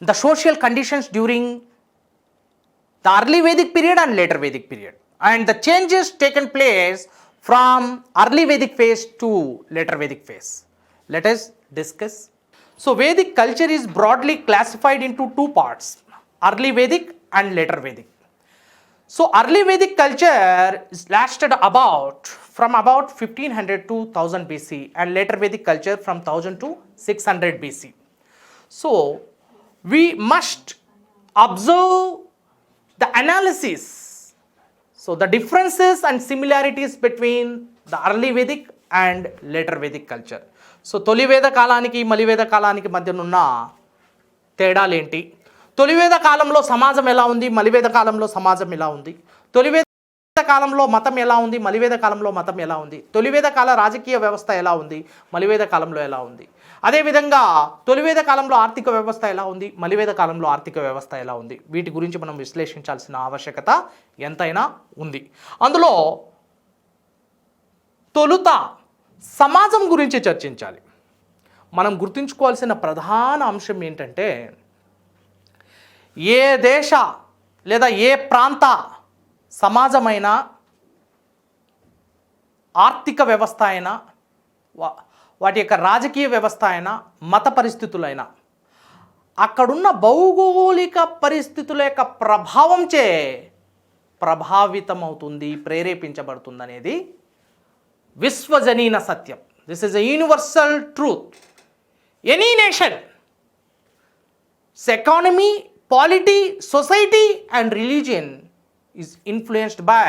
the social conditions during the early Vedic period and later Vedic period, and the changes taken place from early Vedic phase to later Vedic phase. Let us discuss. So Vedic culture is broadly classified into two parts, early Vedic and later Vedic. So early Vedic culture is lasted from about 1500 to 1000 BC, and later Vedic culture from 1000 to 600 BC. So we must observe the analysis, so the differences and similarities between the early Vedic and later Vedic culture. So తొలి వేద కాలానికి మలి వేద కాలానికి మధ్యనున్న తేడాలేంటి, తొలివేద కాలంలో సమాజం ఎలా ఉంది, మలివేద కాలంలో సమాజం ఎలా ఉంది, తొలివేద కాలంలో మతం ఎలా ఉంది, మలివేద కాలంలో మతం ఎలా ఉంది, తొలివేద కాల రాజకీయ వ్యవస్థ ఎలా ఉంది, మలివేద కాలంలో ఎలా ఉంది, అదేవిధంగా తొలివేద కాలంలో ఆర్థిక వ్యవస్థ ఎలా ఉంది, మలివేద కాలంలో ఆర్థిక వ్యవస్థ ఎలా ఉంది, వీటి గురించి మనం విశ్లేషించాల్సిన ఆవశ్యకత ఎంతైనా ఉంది. అందులో తొలుత సమాజం గురించి చర్చించాలి. మనం గుర్తుంచుకోవాల్సిన ప్రధాన అంశం ఏంటంటే, ఏ దేశ లేదా ఏ ప్రాంత సమాజమైనా, ఆర్థిక వ్యవస్థ అయినా, వాటి యొక్క రాజకీయ వ్యవస్థ అయినా, మత పరిస్థితులైనా, అక్కడున్న భౌగోళిక పరిస్థితుల యొక్క ప్రభావంచే ప్రభావితమవుతుంది, ప్రేరేపించబడుతుంది అనేది విశ్వజనీన సత్యం. This is a universal truth. Any nation economy, polity, society and religion is influenced by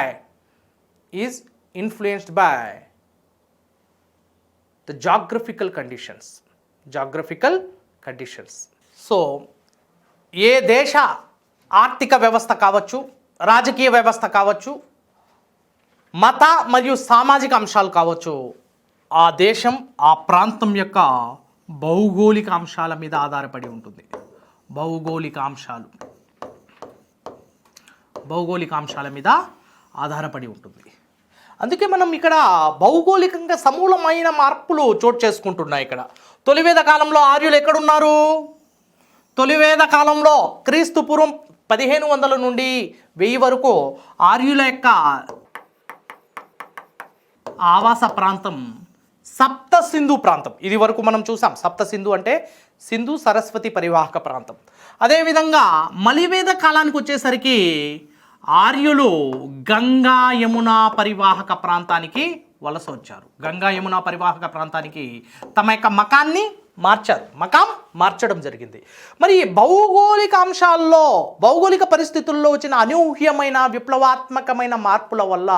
the geographical conditions. So ఏ దేశ ఆర్థిక వ్యవస్థ కావచ్చు, రాజకీయ వ్యవస్థ కావచ్చు, మత మరియు సామాజిక అంశాలు కావచ్చు, ఆ దేశం ఆ ప్రాంతం యొక్క భౌగోళిక అంశాల మీద ఆధారపడి ఉంటుంది. భౌగోళిక అంశాల మీద ఆధారపడి ఉంటుంది. అందుకే మనం ఇక్కడ భౌగోళికంగా సమూలమైన మార్పులు చోటు చేసుకుంటున్నాయి. ఇక్కడ తొలివేద కాలంలో ఆర్యులు ఎక్కడున్నారు? తొలివేద కాలంలో క్రీస్తు పూర్వం 1500 నుండి 1000 వరకు ఆర్యుల యొక్క ఆవాస ప్రాంతం సప్త సింధు ప్రాంతం. ఇది వరకు మనం చూసాం. సప్త సింధు అంటే సింధు సరస్వతి పరివాహక ప్రాంతం. అదేవిధంగా మలివేద కాలానికి వచ్చేసరికి ఆర్యులు గంగా యమునా పరివాహక ప్రాంతానికి వలస వచ్చారు. గంగా యమునా పరివాహక ప్రాంతానికి తమ యొక్క మకాన్ని మార్చడం జరిగింది. మరి భౌగోళిక అంశాల్లో, భౌగోళిక పరిస్థితుల్లో వచ్చిన అనూహ్యమైన విప్లవాత్మకమైన మార్పుల వల్ల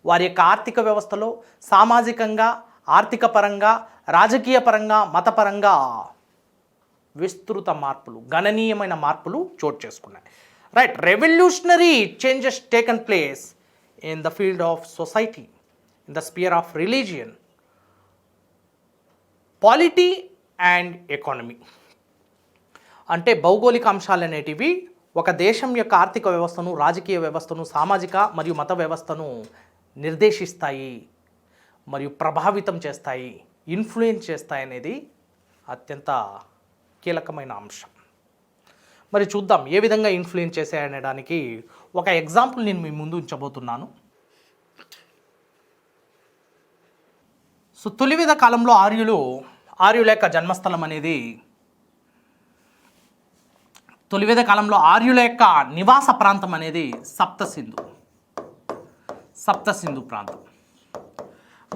వారి యొక్క ఆర్థిక వ్యవస్థలో సామాజికంగా, ఆర్థిక పరంగా, రాజకీయ పరంగా, మతపరంగా విస్తృత మార్పులు, గణనీయమైన మార్పులు చోటు చేసుకున్నాయి. Right, revolutionary changes taken place in the field of society, in the spear of religion, polity and economy. అంటే భౌగోళిక అంశాలు అనేటివి ఒక దేశం యొక్క ఆర్థిక వ్యవస్థను, రాజకీయ వ్యవస్థను, సామాజిక మరియు మత వ్యవస్థను నిర్దేశిస్తాయి మరియు ప్రభావితం చేస్తాయి, ఇన్ఫ్లుయెన్స్ చేస్తాయి అనేది అత్యంత కీలకమైన అంశం. మరి చూద్దాం ఏ విధంగా ఇన్ఫ్లుయెన్స్ చేసాయనడానికి ఒక ఎగ్జాంపుల్ నేను మీ ముందు ఉంచబోతున్నాను. సో తొలివేద కాలంలో ఆర్యుల యొక్క జన్మస్థలం అనేది, తొలివేద కాలంలో ఆర్యుల యొక్క నివాస ప్రాంతం అనేది సప్తసింధు ప్రాంతం.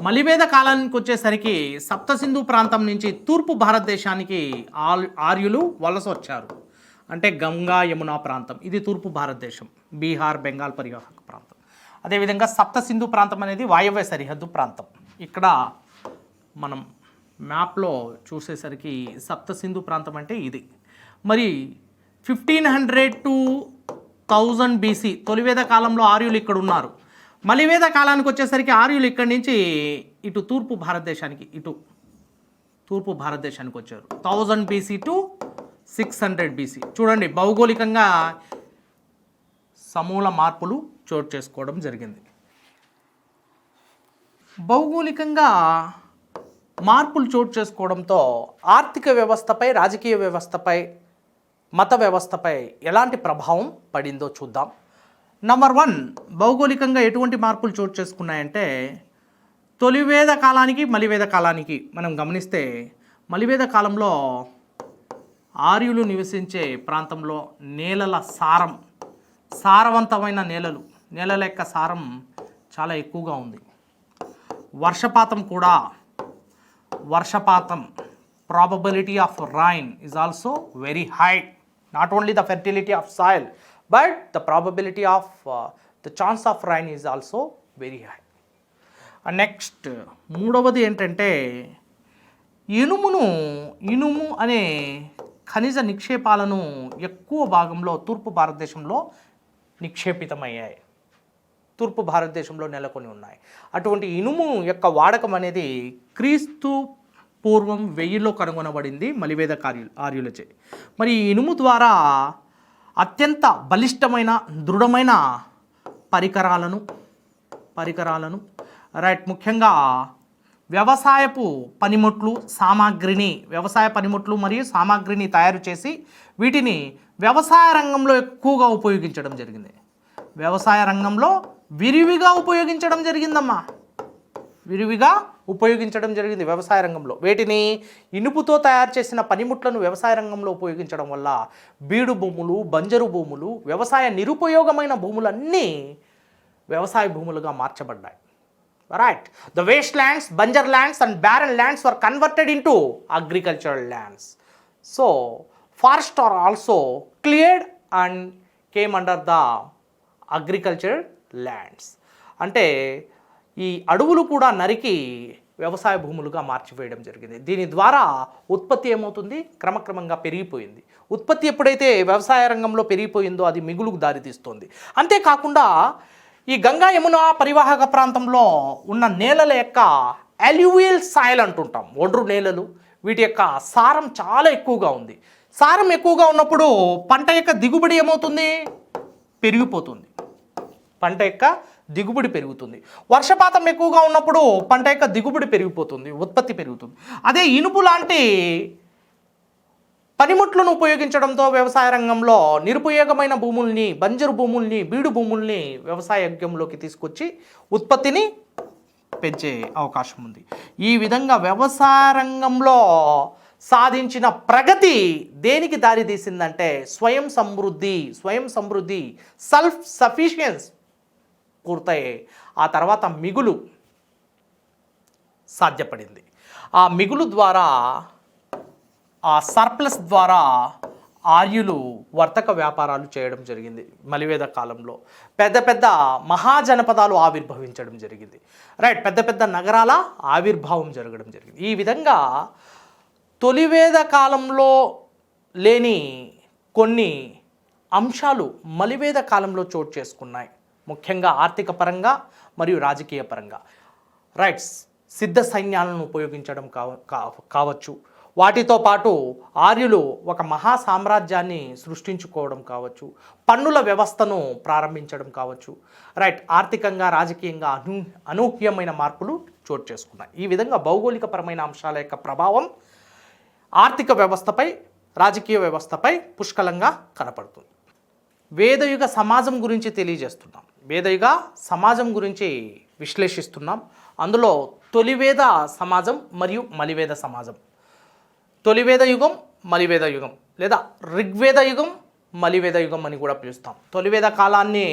మలివేద కాలానికి వచ్చేసరికి సప్తసింధు ప్రాంతం నుంచి తూర్పు భారతదేశానికి ఆర్యులు వలస వచ్చారు. అంటే గంగా యమునా ప్రాంతం, ఇది తూర్పు భారతదేశం, బీహార్, బెంగాల్ పరివాహక ప్రాంతం. అదేవిధంగా సప్తసింధు ప్రాంతం అనేది వాయవ్య సరిహద్దు ప్రాంతం. ఇక్కడ మనం మ్యాప్లో చూసేసరికి సప్తసింధు ప్రాంతం అంటే ఇది. మరి 1500 to 1000 BC తొలివేద కాలంలో ఆర్యులు ఇక్కడ ఉన్నారు. మలివేద కాలానికి వచ్చేసరికి ఆర్యులు ఇక్కడి నుంచి ఇటు తూర్పు భారతదేశానికి వచ్చారు. 1000 BC to 600 BC. చూడండి, భౌగోళికంగా సమూల మార్పులు చోటు చేసుకోవడం జరిగింది. భౌగోళికంగా మార్పులు చోటు చేసుకోవడంతో ఆర్థిక వ్యవస్థపై, రాజకీయ వ్యవస్థపై మత వ్యవస్థపై ఎలాంటి ప్రభావం పడిందో చూద్దాం. నంబర్ 1, భౌగోళికంగా ఎటువంటి మార్పులు చోటు చేసుకున్నాయంటే తొలివేద కాలానికి మలివేద కాలానికి మనం గమనిస్తే మలివేద కాలంలో ఆర్యులు నివసించే ప్రాంతంలో నేలల సారవంతమైన నేలల యొక్క సారం చాలా ఎక్కువగా ఉంది. వర్షపాతం probability of rain is also very high. Not only the fertility of soil but the probability of the chance of rain is also very high. Next మూడవది ఏంటంటే ఇనుము అనే ఖనిజ నిక్షేపాలను ఎక్కువ భాగంలో తూర్పు భారతదేశంలో నిక్షేపితమయ్యాయి, తూర్పు భారతదేశంలో నెలకొని ఉన్నాయి. అటువంటి ఇనుము యొక్క వాడకం అనేది క్రీస్తు పూర్వం 1000లో కనుగొనబడింది మలివేద ఆర్యులచే. మరి ఈ ఇనుము ద్వారా అత్యంత బలిష్టమైన దృఢమైన పరికరాలను ముఖ్యంగా వ్యవసాయ పనిముట్లు మరియు సామాగ్రిని తయారు చేసి వీటిని వ్యవసాయ రంగంలో ఎక్కువగా ఉపయోగించడం జరిగింది. వ్యవసాయ రంగంలో విరివిగా ఉపయోగించడం జరిగింది వ్యవసాయ రంగంలో. వీటిని ఇనుపుతో తయారు చేసిన పనిముట్లను వ్యవసాయ రంగంలో ఉపయోగించడం వల్ల బీడు భూములు, బంజరు భూములు, వ్యవసాయ నిరుపయోగమైన భూములన్నీ వ్యవసాయ భూములుగా మార్చబడ్డాయి. Right. The wastelands, banjar lands and barren lands were converted into agricultural lands. So, forests are also cleared and came under the agricultural lands. అంటే ఈ అడవులు కూడా నరికి వ్యవసాయ భూములుగా మార్చివేయడం జరిగింది. దీని ద్వారా ఉత్పత్తి ఏమవుతుంది? క్రమక్రమంగా పెరిగిపోయింది. ఉత్పత్తి ఎప్పుడైతే వ్యవసాయ రంగంలో పెరిగిపోయిందో అది మిగులుకు దారితీస్తుంది. అంతేకాకుండా ఈ గంగా యమున పరివాహక ప్రాంతంలో ఉన్న నేలల యొక్క అల్యూవియల్ సాయిల్ అంటుంటాం, ఒండ్రు నేలలు, వీటి యొక్క సారం చాలా ఎక్కువగా ఉంది. సారం ఎక్కువగా ఉన్నప్పుడు పంట యొక్క దిగుబడి ఏమవుతుంది? పెరిగిపోతుంది. పంట యొక్క దిగుబడి పెరుగుతుంది. వర్షపాతం ఎక్కువగా ఉన్నప్పుడు పంట యొక్క దిగుబడి పెరిగిపోతుంది, ఉత్పత్తి పెరుగుతుంది. అదే ఇనుపు లాంటి పనిముట్లను ఉపయోగించడంతో వ్యవసాయ రంగంలో నిరుపయోగమైన భూముల్ని, బంజరు భూముల్ని, బీడు భూముల్ని వ్యవసాయ యోగ్యంలోకి తీసుకొచ్చి ఉత్పత్తిని పెంచే అవకాశం ఉంది. ఈ విధంగా వ్యవసాయ రంగంలో సాధించిన ప్రగతి దేనికి దారి తీసిందంటే స్వయం సమృద్ధి సెల్ఫ్ సఫిషియన్స్ పూర్తయ్యాయి. ఆ తర్వాత మిగులు సాధ్యపడింది. ఆ మిగులు ద్వారా, ఆ సర్ప్లస్ ద్వారా ఆర్యులు వర్తక వ్యాపారాలు చేయడం జరిగింది. మలివేద కాలంలో పెద్ద పెద్ద మహాజనపదాలు ఆవిర్భవించడం జరిగింది. రైట్, పెద్ద పెద్ద నగరాల ఆవిర్భావం జరగడం జరిగింది. ఈ విధంగా తొలివేద కాలంలో లేని కొన్ని అంశాలు మలివేద కాలంలో చోటు చేసుకున్నాయి, ముఖ్యంగా ఆర్థిక పరంగా మరియు రాజకీయ పరంగా. రైట్స్, సిద్ధ సైన్యాలను ఉపయోగించడం కావచ్చు, వాటితో పాటు ఆర్యులు ఒక మహా సామ్రాజ్యాన్ని సృష్టించుకోవడం కావచ్చు, పన్నుల వ్యవస్థను ప్రారంభించడం కావచ్చు. రైట్, ఆర్థికంగా రాజకీయంగా అనూహ్యమైన మార్పులు చోటు చేసుకున్నాయి. ఈ విధంగా భౌగోళికపరమైన అంశాల యొక్క ప్రభావం ఆర్థిక వ్యవస్థపై, రాజకీయ వ్యవస్థపై పుష్కలంగా కనపడుతుంది. వేదయుగ సమాజం గురించి తెలియజేస్తున్నాం, వేదయుగ సమాజం గురించి విశ్లేషిస్తున్నాం. అందులో తొలివేద సమాజం మరియు మలివేద సమాజం, తొలివేద యుగం, మలివేద యుగం, లేదా ఋగ్వేద యుగం, మలివేద యుగం అని కూడా పిలుస్తాం. తొలివేద కాలాన్ని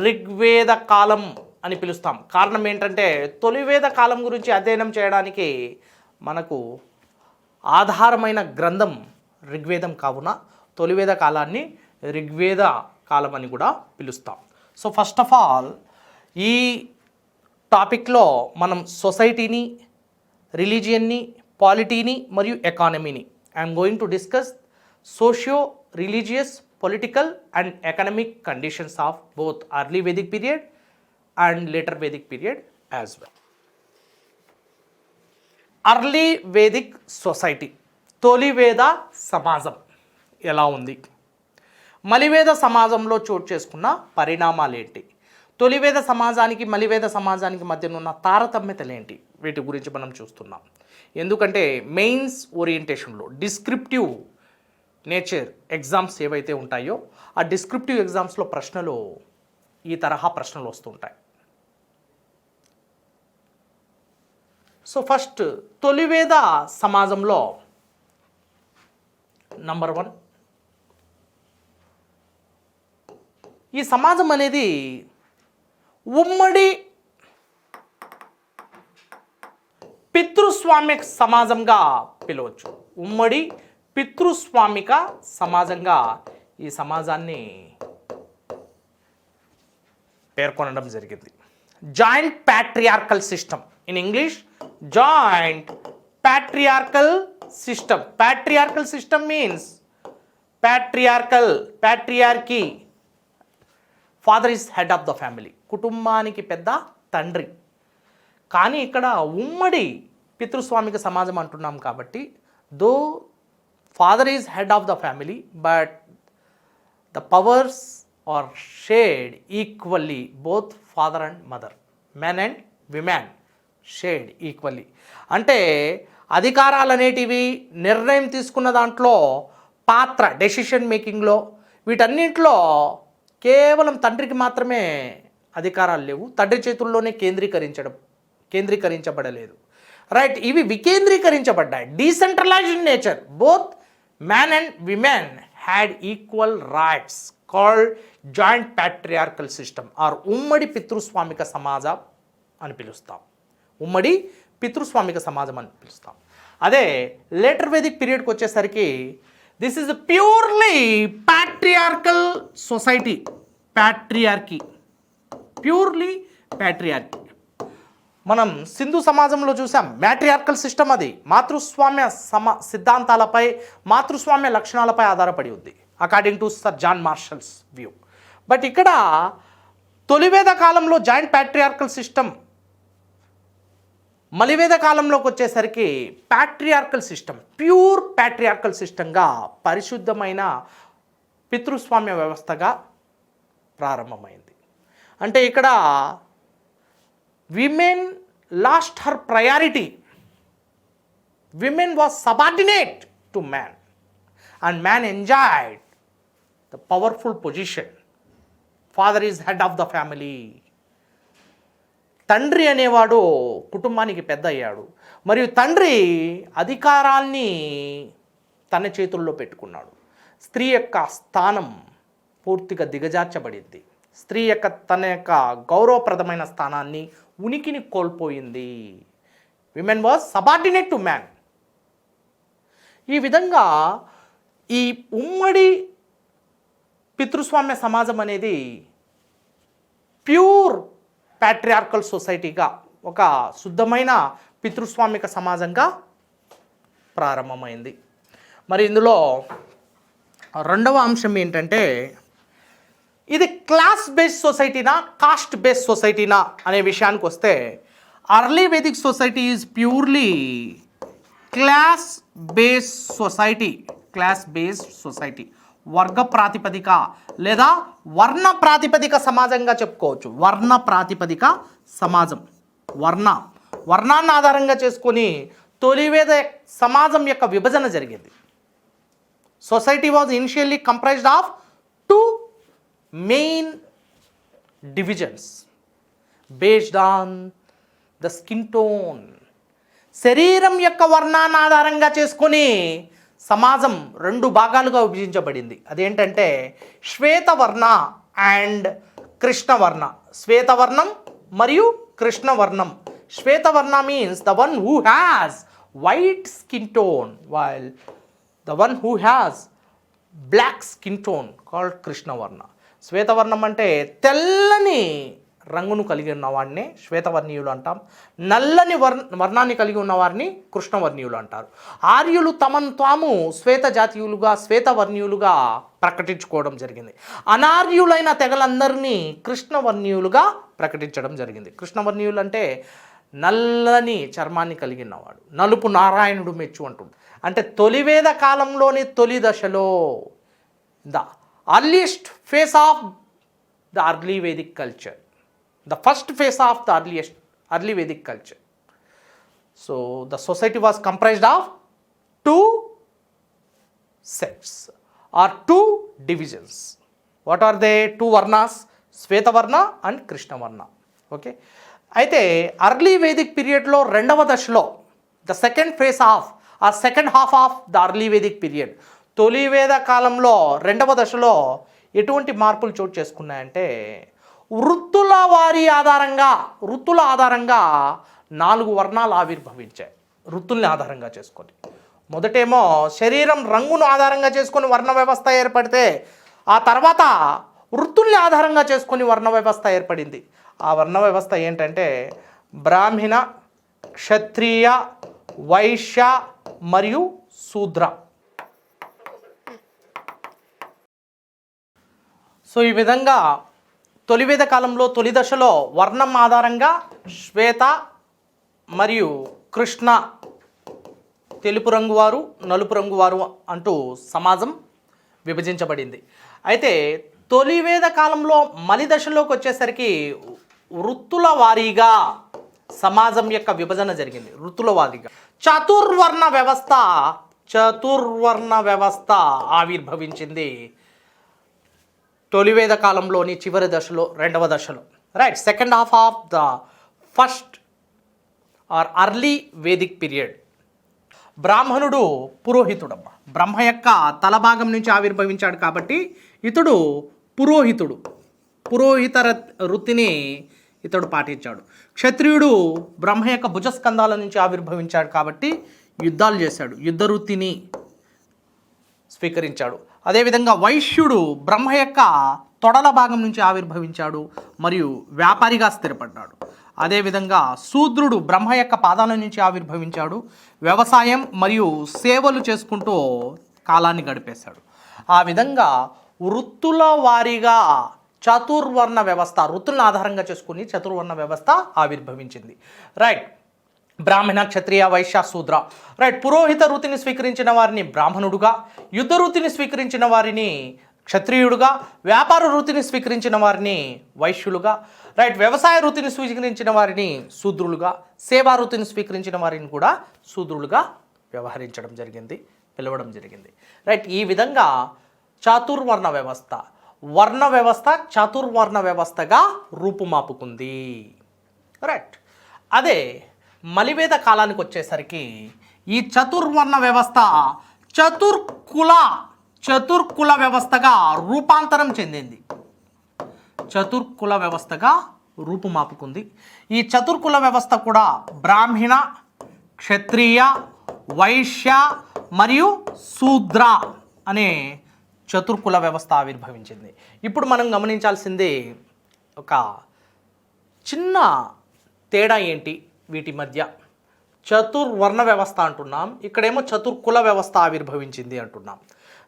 ఋగ్వేద కాలం అని పిలుస్తాం. కారణం ఏంటంటే తొలివేద కాలం గురించి అధ్యయనం చేయడానికి మనకు ఆధారమైన గ్రంథం ఋగ్వేదం కావున తొలివేద కాలాన్ని ఋగ్వేద కాలం అని కూడా పిలుస్తాం. సో ఫస్ట్ ఆఫ్ ఆల్ ఈ టాపిక్లో మనం సొసైటీని, రిలీజియన్ని, పాలిటీని మరియు ఎకానమీని I'm going to discuss socio religious, political and economic conditions of both early Vedic period and later Vedic period as well. Early Vedic society, తొలివేద సమాజం ఎలా ఉంది? మలివేద సమాజంలో చోటు చేసుకున్న పరిణామాలు ఏంటి? తొలివేద సమాజానికి మలివేద సమాజానికి మధ్యనున్న తారతమ్యతలేంటి? వీటి గురించి మనం చూస్తున్నాం. ఎందుకంటే మెయిన్స్ ఓరియంటేషన్లో డిస్క్రిప్టివ్ నేచర్ ఎగ్జామ్స్ ఏవైతే ఉంటాయో ఆ డిస్క్రిప్టివ్ ఎగ్జామ్స్లో ప్రశ్నలు ఈ తరహా ప్రశ్నలు వస్తుంటాయి. సో ఫస్ట్ తొలివేద సమాజంలో నంబర్ 1, ఈ సమాజం అనేది ఉమ్మడి పితృస్వామిక సమాజంగా పిలవచ్చు. ఉమ్మడి పితృస్వామిక సమాజంగా ఈ సమాజాన్ని పేర్కొనడం జరిగింది. Joint patriarchal system, in English joint patriarchal system. Patriarchal system means patriarchy, father is head of the family, కుటుంబానికి పెద్ద తండ్రి. కానీ ఇక్కడ ఉమ్మడి పితృస్వామిక సమాజం అంటున్నాం కాబట్టి though father is head of the family but the powers are shared equally, both father and mother, men and women shared equally. అంటే అధికారాలు అనేటివి నిర్ణయం తీసుకున్న దాంట్లో పాత్ర, డెసిషన్ మేకింగ్లో, వీటన్నింటిలో కేవలం తండ్రికి మాత్రమే అధికారాలు లేవు, తండ్రి చేతుల్లోనే కేంద్రీకరించబడలేదు. రైట్, ఇవి వికేంద్రీకరించబడ్డాయి. Decentralised nature, both man and women had equal rights, called joint patriarchal system or ఉమ్మడి పితృస్వామిక సమాజం అని పిలుస్తాం. ఉమ్మడి పితృస్వామిక సమాజం అని పిలుస్తాం. అదే లేటర్ వేదిక్ పీరియడ్కి వచ్చేసరికి this is purely patriarchal society, purely patriarchy. మనం సింధు సమాజంలో చూసాం మ్యాట్రియార్కల్ సిస్టమ్, అది మాతృస్వామ్య సిద్ధాంతాలపై, మాతృస్వామ్య లక్షణాలపై ఆధారపడి ఉంది according to sir John Marshall's view. But ఇక్కడ తొలివేద కాలంలో జాయింట్ ప్యాట్రియార్కల్ సిస్టమ్, మలివేద కాలంలోకి వచ్చేసరికి ప్యాట్రియార్కల్ సిస్టమ్, ప్యూర్ ప్యాట్రియార్కల్ సిస్టంగా, పరిశుద్ధమైన పితృస్వామ్య వ్యవస్థగా ప్రారంభమైంది. అంటే ఇక్కడ women lost her priority, women was subordinate to man and man enjoyed the powerful position. Father is head of the family. తండ్రి అనేవాడు కుటుంబానికి పెద్ద అయ్యాడు, మరియు తండ్రి అధికారాన్ని తన చేతుల్లో పెట్టుకున్నాడు. స్త్రీ యొక్క స్థానం పూర్తిగా దిగజార్చబడింది. స్త్రీ తన యొక్క గౌరవప్రదమైన స్థానాన్ని, ఉనికిని కోల్పోయింది. Women was subordinate to man. ఈ విధంగా ఈ ఉమ్మడి పితృస్వామ్య సమాజం అనేది ప్యూర్ ప్యాట్రియార్కల్ సొసైటీగా, ఒక శుద్ధమైన పితృస్వామిక సమాజంగా ప్రారంభమైంది. మరి ఇందులో రెండవ అంశం ఏంటంటే ఇది క్లాస్ బేస్డ్ సొసైటీనా, కాస్ట్ బేస్డ్ సొసైటీనా అనే విషయానికి వస్తే early Vedic society is purely class based society, వర్గ ప్రాతిపదిక లేదా వర్ణ ప్రాతిపదిక సమాజంగా చెప్పుకోవచ్చు. వర్ణ ప్రాతిపదిక సమాజం, వర్ణాన్ని ఆధారంగా చేసుకొని తొలివేద సమాజం యొక్క విభజన జరిగింది. Society was initially comprised of 2 main divisions based on the skin tone. శరీరం యొక్క వర్ణాన్ని ఆధారంగా చేసుకొని సమాజం 2 భాగాలుగా విభజించబడింది. అదేంటంటే శ్వేతవర్ణ అండ్ కృష్ణవర్ణ. శ్వేతవర్ణం మరియు కృష్ణవర్ణం. శ్వేతవర్ణ means the one who has white skin tone, while the one who has black skin tone called కృష్ణవర్ణ. శ్వేతవర్ణం అంటే తెల్లని రంగును కలిగి ఉన్నవాడిని శ్వేతవర్ణీయులు అంటాం. నల్లని వర్ణాన్ని కలిగి ఉన్నవారిని కృష్ణవర్ణీయులు అంటారు. ఆర్యులు తమను తాము శ్వేత జాతీయులుగా, శ్వేతవర్ణీయులుగా ప్రకటించుకోవడం జరిగింది. అనార్యులైన తెగలందరినీ కృష్ణవర్ణీయులుగా ప్రకటించడం జరిగింది. కృష్ణవర్ణీయులు అంటే నల్లని చర్మాన్ని కలిగినవాడు, నలుపు నారాయణుడు మెచ్చు అంటుంది. అంటే తొలివేద కాలంలోని తొలి దశలో the earliest face of the early Vedic culture, the first phase of the early Vedic culture. So the society was comprised of 2 sects or two divisions. What are they? Two varnas, Svetavarna and Krishnavarna. Okay, అయితే early Vedic పీరియడ్లో రెండవ దశలో the second phase of ఆ second half of the early Vedic period, తొలి వేద కాలంలో రెండవ దశలో ఎటువంటి మార్పులు చోటు చేసుకున్నాయంటే వృత్తుల ఆధారంగా 4 వర్ణాలు ఆవిర్భవించాయి. వృత్తుల్ని ఆధారంగా చేసుకొని మొదటేమో శరీరం రంగును ఆధారంగా చేసుకొని వర్ణ వ్యవస్థ ఏర్పడితే ఆ తర్వాత వృత్తుల్ని ఆధారంగా చేసుకొని వర్ణ వ్యవస్థ ఏర్పడింది. ఆ వర్ణ వ్యవస్థ ఏంటంటే బ్రాహ్మణ, క్షత్రియ, వైశ్య మరియు శూద్ర. సో ఈ విధంగా తొలివేద కాలంలో తొలి దశలో వర్ణం ఆధారంగా శ్వేత మరియు కృష్ణ, తెలుపు రంగు వారు, నలుపు రంగు వారు అంటూ సమాజం విభజించబడింది. అయితే తొలివేద కాలంలో మలి దశలోకి వచ్చేసరికి వృత్తుల వారీగా సమాజం యొక్క విభజన జరిగింది. వృత్తుల వారీగా చతుర్వర్ణ వ్యవస్థ ఆవిర్భవించింది తొలివేద కాలంలోని చివరి దశలో, రెండవ దశలో. Right, second half of the first or early Vedic period. బ్రాహ్మణుడు పురోహితుడమ్మ, బ్రహ్మ యొక్క తలభాగం నుంచి ఆవిర్భవించాడు కాబట్టి ఇతడు పురోహితుడు. పురోహిత వృత్తిని ఇతడు పాటించాడు. క్షత్రియుడు బ్రహ్మ యొక్క భుజస్కంధాల నుంచి ఆవిర్భవించాడు కాబట్టి యుద్ధాలు చేశాడు, యుద్ధ వృత్తిని స్వీకరించాడు. అదేవిధంగా వైశ్యుడు బ్రహ్మ యొక్క తొడల భాగం నుంచి ఆవిర్భవించాడు మరియు వ్యాపారిగా స్థిరపడ్డాడు. అదేవిధంగా శూద్రుడు బ్రహ్మ యొక్క పాదాల నుంచి ఆవిర్భవించాడు, వ్యవసాయం మరియు సేవలు చేసుకుంటూ కాలాన్ని గడిపేశాడు. ఆ విధంగా వృత్తుల వారీగా చతుర్వర్ణ వ్యవస్థ, వృత్తులను ఆధారంగా చేసుకుని చతుర్వర్ణ వ్యవస్థ ఆవిర్భవించింది. రైట్, బ్రాహ్మణ, క్షత్రియ, వైశ్య, శూద్ర. రైట్, పురోహిత వృత్తిని స్వీకరించిన వారిని బ్రాహ్మణుడుగా, యుద్ధ వృత్తిని స్వీకరించిన వారిని క్షత్రియుడుగా, వ్యాపార వృత్తిని స్వీకరించిన వారిని వైశ్యులుగా, రైట్, వ్యవసాయ వృత్తిని స్వీకరించిన వారిని శూద్రులుగా, సేవా వృత్తిని స్వీకరించిన వారిని కూడా శూద్రులుగా పిలవడం జరిగింది. రైట్, ఈ విధంగా చాతుర్వర్ణ వ్యవస్థ, వర్ణ వ్యవస్థ చాతుర్వర్ణ వ్యవస్థగా రూపుమాపుకుంది. రైట్, అదే మలివేద కాలానికి వచ్చేసరికి ఈ చతుర్వర్ణ వ్యవస్థ చతుర్కుల వ్యవస్థగా రూపాంతరం చెందింది. చతుర్కుల వ్యవస్థగా రూపుమాపుకుంది. ఈ చతుర్కుల వ్యవస్థ కూడా బ్రాహ్మణ, క్షత్రియ, వైశ్య మరియు శూద్ర అనే చతుర్కుల వ్యవస్థ ఆవిర్భవించింది. ఇప్పుడు మనం గమనించాల్సింది ఒక చిన్న తేడా ఏంటి వీటి మధ్య. చతుర్వర్ణ వ్యవస్థ అంటున్నాం, ఇక్కడేమో చతుర్కుల వ్యవస్థ ఆవిర్భవించింది అంటున్నాం.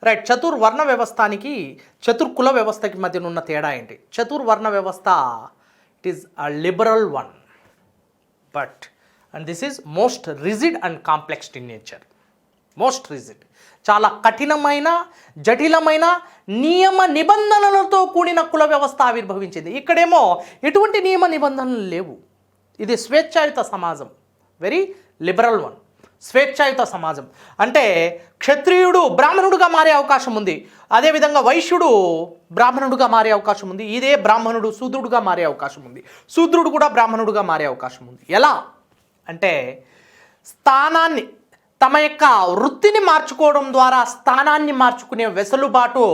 రైట్, చతుర్వర్ణ వ్యవస్థానికి చతుర్కుల వ్యవస్థకి మధ్య ఉన్న తేడా ఏంటి? చతుర్వర్ణ వ్యవస్థ it is a liberal one, but and this is most rigid and కాంప్లెక్స్డ్ in nature. Most rigid, చాలా కఠినమైన, జటిలమైన నియమ నిబంధనలతో కూడిన కుల వ్యవస్థ ఆవిర్భవించింది. ఇక్కడేమో ఎటువంటి నియమ నిబంధనలు లేవు. ఇది స్వేచ్ఛాయుత సమాజం, వెరీ లిబరల్ వన్. స్వేచ్ఛాయుత సమాజం అంటే క్షత్రియుడు బ్రాహ్మణుడుగా మారే అవకాశం ఉంది, అదేవిధంగా వైశ్యుడు బ్రాహ్మణుడుగా మారే అవకాశం ఉంది, ఇదే బ్రాహ్మణుడు శూద్రుడుగా మారే అవకాశం ఉంది, శూద్రుడు కూడా బ్రాహ్మణుడుగా మారే అవకాశం ఉంది. ఎలా అంటే స్థానాన్ని, తమ యొక్క వృత్తిని మార్చుకోవడం ద్వారా స్థానాన్ని మార్చుకునే వెసులుబాటు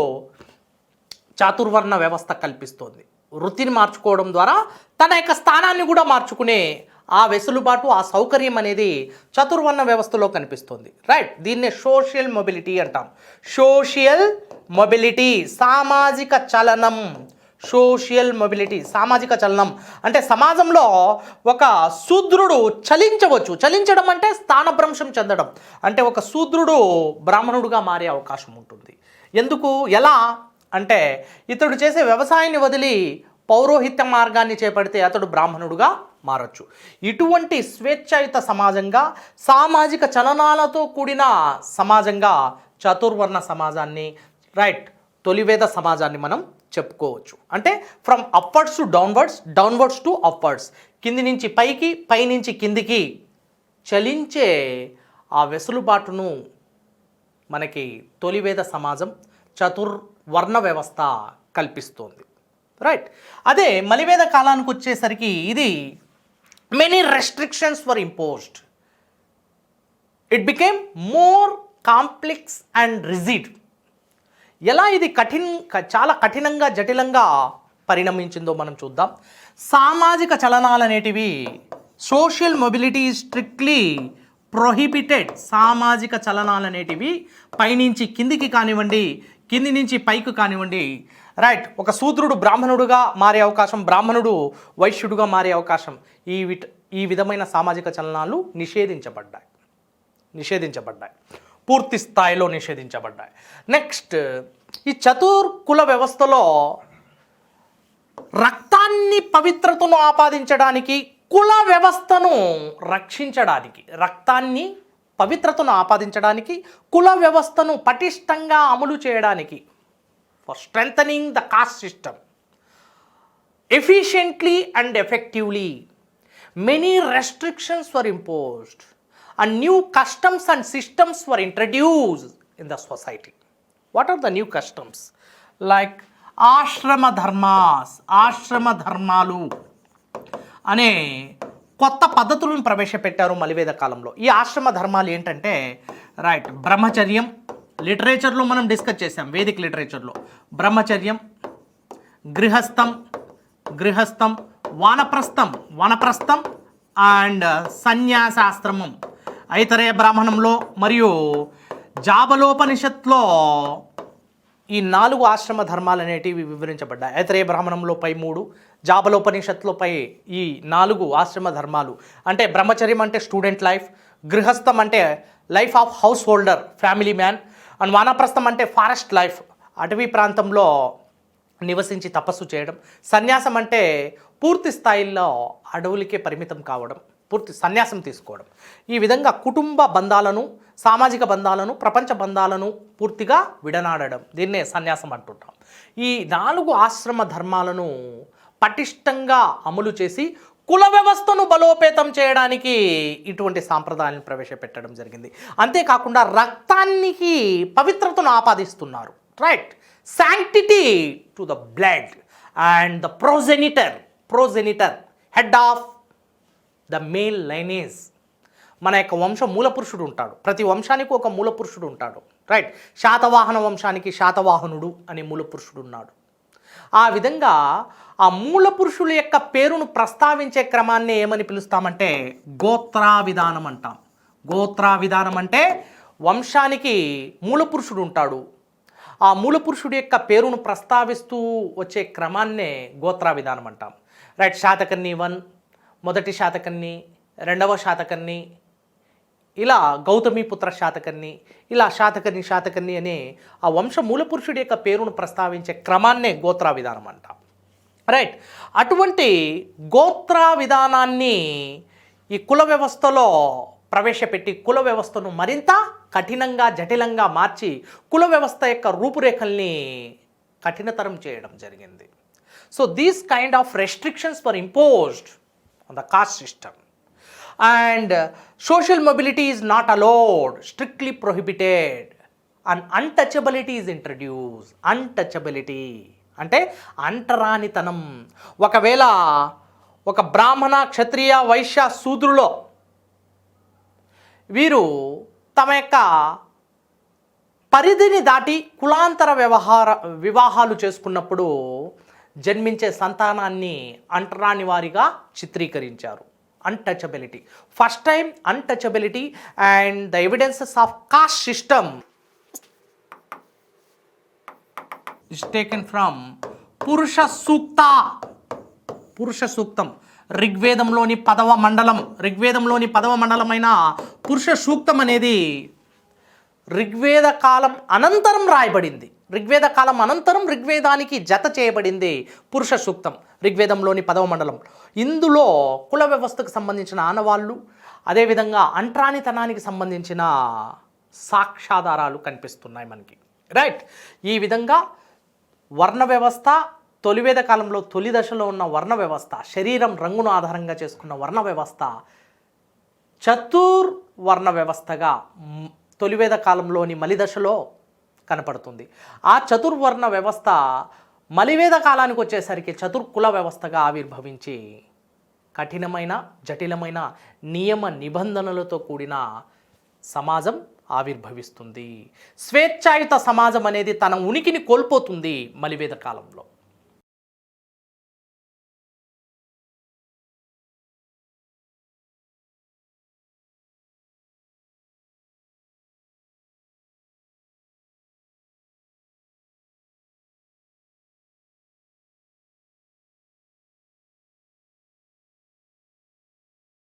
చాతుర్వర్ణ వ్యవస్థ కల్పిస్తోంది. వృత్తిని మార్చుకోవడం ద్వారా తన యొక్క స్థానాన్ని కూడా మార్చుకునే ఆ వెసులుబాటు, ఆ సౌకర్యం అనేది చతుర్వర్ణ వ్యవస్థలో కనిపిస్తుంది. రైట్, దీన్నే సోషల్ మొబిలిటీ అంటాం. సోషల్ మొబిలిటీ, సామాజిక చలనం. సోషల్ మొబిలిటీ, సామాజిక చలనం అంటే సమాజంలో ఒక శూద్రుడు చలించవచ్చు. చలించడం అంటే స్థానభ్రంశం చెందడం. అంటే ఒక శూద్రుడు బ్రాహ్మణుడుగా మారే అవకాశం ఉంటుంది. ఎందుకు, ఎలా అంటే ఇతడు చేసే వ్యవసాయాన్ని వదిలి పౌరోహిత్య మార్గాన్ని చేపడితే అతడు బ్రాహ్మణుడుగా మారచ్చు. ఇటువంటి స్వేచ్ఛాయుత సమాజంగా, సామాజిక చలనాలతో కూడిన సమాజంగా చతుర్వర్ణ సమాజాన్ని, రైట్, తొలివేద సమాజాన్ని మనం చెప్పుకోవచ్చు. అంటే from upwards to downwards, downwards to upwards, కింది నుంచి పైకి, పై నుంచి కిందికి చలించే ఆ వెసులుబాటును మనకి తొలివేద సమాజం చతుర్వర్ణ వ్యవస్థ కల్పిస్తోంది. రైట్. అదే మలివేద కాలానికి వచ్చేసరికి ఇది many restrictions were imposed. It became more complex and rigid. ఎలా ఇది చాలా కఠినంగా జటిలంగా పరిణమించిందో మనం చూద్దాం. సామాజిక చలనాలు అనేటివి సోషల్ మొబిలిటీ స్ట్రిక్ట్లీ ప్రొహిబిటెడ్. సామాజిక చలనాలు అనేటివి పైనుంచి కిందికి కానివ్వండి, కింది నుంచి పైకి కానివ్వండి, రైట్, ఒక శూద్రుడు బ్రాహ్మణుడుగా మారే అవకాశం, బ్రాహ్మణుడు వైశ్యుడుగా మారే అవకాశం, ఈ విధమైన సామాజిక చలనాలు నిషేధించబడ్డాయి, పూర్తి స్థాయిలో నిషేధించబడ్డాయి. నెక్స్ట్, ఈ చతుర్కుల వ్యవస్థలో రక్తాన్ని పవిత్రతను ఆపాదించడానికి, కుల వ్యవస్థను రక్షించడానికి, రక్తాన్ని పవిత్రతను ఆపాదించడానికి, కుల వ్యవస్థను పటిష్టంగా అమలు చేయడానికి, for strengthening the cost system efficiently and effectively, many restrictions were imposed and new customs and systems were introduced in the society. What are the new customs? Like ఆశ్రమ ధర్మాలు అనే కొత్త పద్ధతులను ప్రవేశపెట్టారు మలివేద కాలంలో. ఈ ఆశ్రమ ధర్మాలు ఏంటంటే, రైట్, బ్రహ్మచర్యం, లిటరేచర్లో మనం డిస్కస్ చేసాం, వేదిక లిటరేచర్లో బ్రహ్మచర్యం, గృహస్థం, వానప్రస్థం అండ్ సన్యాసాశ్రమం. ఐతరేయ బ్రాహ్మణంలో మరియు జాబలోపనిషత్లో ఈ 4 ఆశ్రమ ధర్మాలు అనేటివి వివరించబడ్డాయి. ఐతరేయ బ్రాహ్మణంలో పై 3, జాబలోపనిషత్తులో పై ఈ 4 ఆశ్రమ ధర్మాలు. అంటే బ్రహ్మచర్యం అంటే స్టూడెంట్ లైఫ్, గృహస్థం అంటే life of house holder, family man, and వానప్రస్థం అంటే ఫారెస్ట్ లైఫ్, అటవీ ప్రాంతంలో నివసించి తపస్సు చేయడం, సన్యాసం అంటే పూర్తి స్థాయిలో అడవులకే పరిమితం కావడం, పూర్తి సన్యాసం తీసుకోవడం. ఈ విధంగా కుటుంబ బంధాలను, సామాజిక బంధాలను, ప్రపంచ బంధాలను పూర్తిగా విడనాడడం, దీన్నే సన్యాసం అంటుంటాం. ఈ 4 ఆశ్రమ ధర్మాలను పటిష్టంగా అమలు చేసి కుల వ్యవస్థను బలోపేతం చేయడానికి ఇటువంటి సాంప్రదాయాలను ప్రవేశపెట్టడం జరిగింది. అంతేకాకుండా రక్తానికి పవిత్రతను ఆపాదిస్తున్నారు. Right, sanctity to the blood and the progenitor head of the male lineage. మన యొక్క వంశం మూల పురుషుడు ఉంటాడు, ప్రతి వంశానికి ఒక మూల పురుషుడు ఉంటాడు. రైట్, శాతవాహన వంశానికి శాతవాహనుడు అనే మూల పురుషుడు ఉన్నాడు. ఆ విధంగా ఆ మూల పురుషుల యొక్క పేరును ప్రస్తావించే క్రమాన్ని ఏమని పిలుస్తామంటే గోత్రా విధానం అంటాం. గోత్రా విధానం అంటే వంశానికి మూల పురుషుడు ఉంటాడు, ఆ మూల పురుషుడి యొక్క పేరును ప్రస్తావిస్తూ వచ్చే క్రమాన్నే గోత్రా విధానం అంటాం. రైట్, శాతకర్ణి 1, మొదటి శాతకర్ణి, రెండవ శాతకర్ణి, ఇలా గౌతమిపుత్ర శాతకర్ణి, ఇలా శాతకర్ణి అనే ఆ వంశ మూల పురుషుడి యొక్క పేరును ప్రస్తావించే క్రమాన్నే గోత్రా విధానం అంటాం. రైట్, అటువంటి గోత్రా విధానాన్ని ఈ కుల వ్యవస్థలో ప్రవేశపెట్టి కుల వ్యవస్థను మరింత కఠినంగా జటిలంగా మార్చి కుల వ్యవస్థ యొక్క రూపురేఖల్ని కఠినతరం చేయడం జరిగింది. So these kind of restrictions were imposed on the cost system and social mobility is not allowed, strictly prohibited and untouchability is introduce. Untouchability అంటే అంటరానితనం. ఒకవేళ ఒక బ్రాహ్మణ, క్షత్రియ, వైశ్య, శూద్రులో వీరు తమ యొక్క పరిధిని దాటి కులాంతర వివాహాలు చేసుకున్నప్పుడు జన్మించే సంతానాన్ని అంటరాని వారిగా చిత్రీకరించారు. Untouchability, first time untouchability and the evidences of cost system is taken from పురుష సూక్తం. ఋగ్వేదంలోని 10వ మండలమైన పురుష సూక్తం అనేది ఋగ్వేద కాలం అనంతరం రాయబడింది. ఋగ్వేద కాలం అనంతరం ఋగ్వేదానికి జత చేయబడింది పురుష సూక్తం, ఋగ్వేదంలోని 10వ మండలం. ఇందులో కుల వ్యవస్థకు సంబంధించిన ఆనవాళ్ళు, అదేవిధంగా అంటరానితనానికి సంబంధించిన సాక్ష్యాధారాలు కనిపిస్తున్నాయి మనకి. రైట్, ఈ విధంగా వర్ణ వ్యవస్థ, తొలివేద కాలంలో తొలి దశలో ఉన్న వర్ణ వ్యవస్థ, శరీరం రంగును ఆధారంగా చేసుకున్న వర్ణ వ్యవస్థ చతుర్వర్ణ వ్యవస్థగా తొలివేద కాలంలోని మలిదశలో కనపడుతుంది. ఆ చతుర్వర్ణ వ్యవస్థ మలివేద కాలానికి వచ్చేసరికి చతుర్కుల వ్యవస్థగా ఆవిర్భవించి కఠినమైన జటిలమైన నియమ నిబంధనలతో కూడిన సమాజం ఆవిర్భవిస్తుంది. స్వేచ్ఛాయుత సమాజం అనేది తన ఉనికిని కోల్పోతుంది మలివేద కాలంలో.